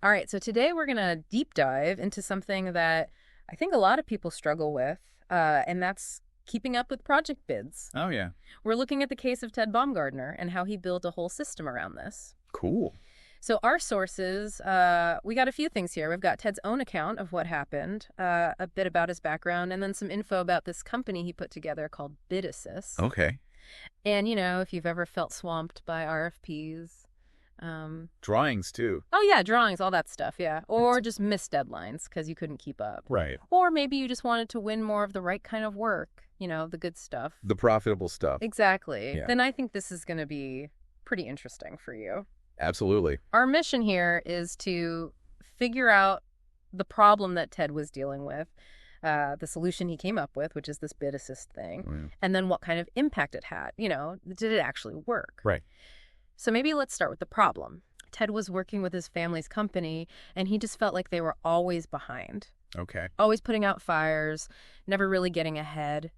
All right, so today we're going to deep dive into something that I think a lot of people struggle with, and that's keeping up with project bids. Oh, yeah. We're looking at the case of Ted Baumgardner and how he built a whole system around this. Cool. So our sources, we got a few things here. We've got Ted's own account of what happened, a bit about his background, and then some info about this company he put together called Bid Assist. Okay. And, if you've ever felt swamped by RFPs. Drawings, too. Oh, yeah, drawings, all that stuff, yeah. Or just missed deadlines because you couldn't keep up. Right. Or maybe you just wanted to win more of the right kind of work, the good stuff. The profitable stuff. Exactly. Yeah. Then I think this is going to be pretty interesting for you. Absolutely. Our mission here is to figure out the problem that Ted was dealing with, the solution he came up with, which is this bid assist thing, and then what kind of impact it had. Did it actually work? Right. So maybe let's start with the problem. Ted was working with his family's company, and he just felt like they were always behind. Okay. Always putting out fires, never really getting ahead.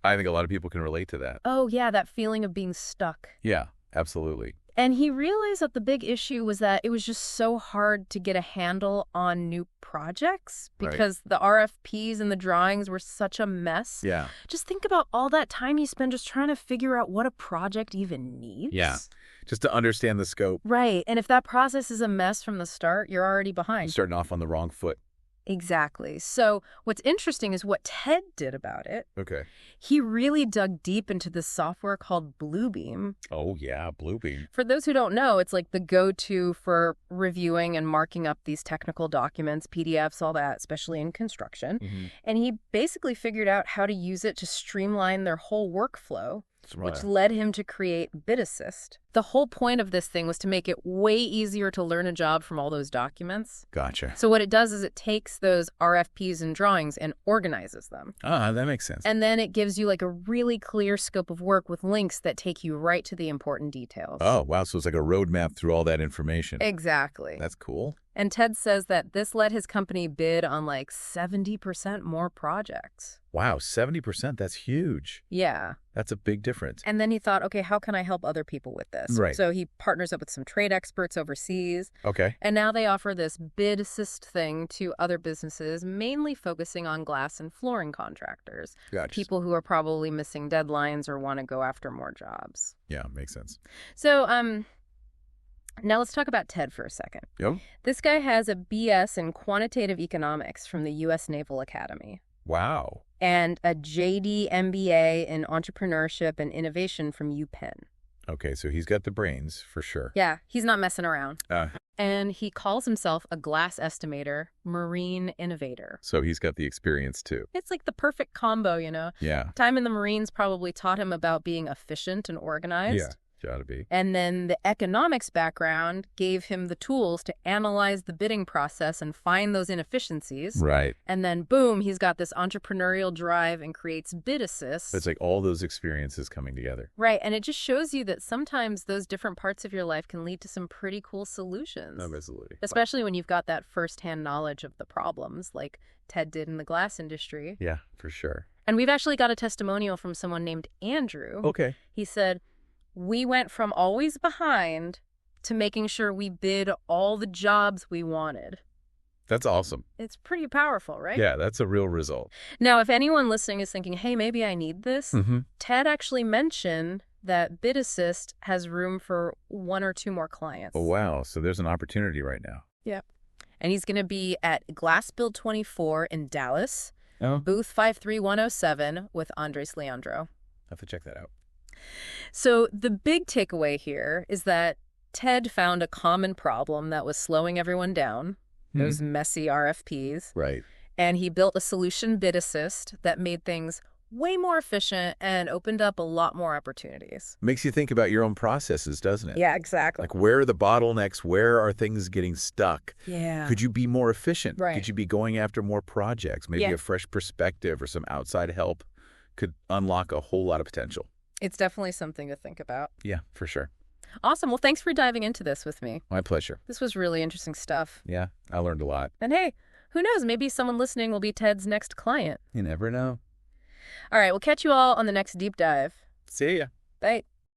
I think a lot of people can relate to that. Oh, yeah, that feeling of being stuck. Yeah, absolutely. And he realized that the big issue was that it was just so hard to get a handle on new projects because the RFPs and the drawings were such a mess. Yeah. Just think about all that time you spend just trying to figure out what a project even needs. Yeah. Just to understand the scope. Right. And if that process is a mess from the start, you're already behind. Starting off on the wrong foot. Exactly. So what's interesting is what Ted did about it. Okay. He really dug deep into this software called Bluebeam. Oh, yeah, Bluebeam. For those who don't know, it's like the go-to for reviewing and marking up these technical documents, PDFs, all that, especially in construction. Mm-hmm. And he basically figured out how to use it to streamline their whole workflow, which led him to create Bid Assist. The whole point of this thing was to make it way easier to learn a job from all those documents. Gotcha. So what it does is it takes those RFPs and drawings and organizes them. Ah, that makes sense. And then it gives you like a really clear scope of work with links that take you right to the important details. Oh, wow. So it's like a roadmap through all that information. Exactly. That's cool. And Ted says that this let his company bid on like 70% more projects. Wow, 70%. That's huge. Yeah. That's a big difference. And then he thought, okay, how can I help other people with this? Right. So he partners up with some trade experts overseas. Okay. And now they offer this bid assist thing to other businesses, mainly focusing on glass and flooring contractors. Gotcha. People who are probably missing deadlines or want to go after more jobs. Yeah, makes sense. So, now let's talk about Ted for a second. Yep. This guy has a BS in quantitative economics from the U.S. Naval Academy. Wow. And a JD MBA in entrepreneurship and innovation from UPenn. Okay, so he's got the brains for sure. Yeah, he's not messing around. Uh, And he calls himself a glass estimator, marine innovator. So he's got the experience too. It's like the perfect combo, Yeah. Time in the Marines probably taught him about being efficient and organized. Yeah. Gotta be. And then the economics background gave him the tools to analyze the bidding process and find those inefficiencies. Right. And then, boom, he's got this entrepreneurial drive and creates Bid Assist. It's like all those experiences coming together. Right. And it just shows you that sometimes those different parts of your life can lead to some pretty cool solutions. Absolutely. Especially when you've got that firsthand knowledge of the problems like Ted did in the glass industry. Yeah, for sure. And we've actually got a testimonial from someone named Andrew. Okay. He said, "We went from always behind to making sure we bid all the jobs we wanted." That's awesome. It's pretty powerful, right? Yeah, that's a real result. Now, if anyone listening is thinking, hey, maybe I need this, Mm-hmm. Ted actually mentioned that Bid Assist has room for 1 or 2 more clients. Oh, wow. So there's an opportunity right now. Yep. And he's going to be at Glass Build 24 in Dallas, Oh. booth 53107 with Andres Leandro. I have to check that out. So the big takeaway here is that Ted found a common problem that was slowing everyone down, those messy RFPs, Right. and he built a solution, Bid Assist, that made things way more efficient and opened up a lot more opportunities. Makes you think about your own processes, doesn't it? Yeah, exactly. Like, where are the bottlenecks? Where are things getting stuck? Yeah. Could you be more efficient? Right. Could you be going after more projects? Maybe Yeah. a fresh perspective or some outside help could unlock a whole lot of potential. It's definitely something to think about. Yeah, for sure. Awesome. Well, thanks for diving into this with me. My pleasure. This was really interesting stuff. Yeah, I learned a lot. And hey, who knows? Maybe someone listening will be Ted's next client. You never know. All right, we'll catch you all on the next deep dive. See ya. Bye.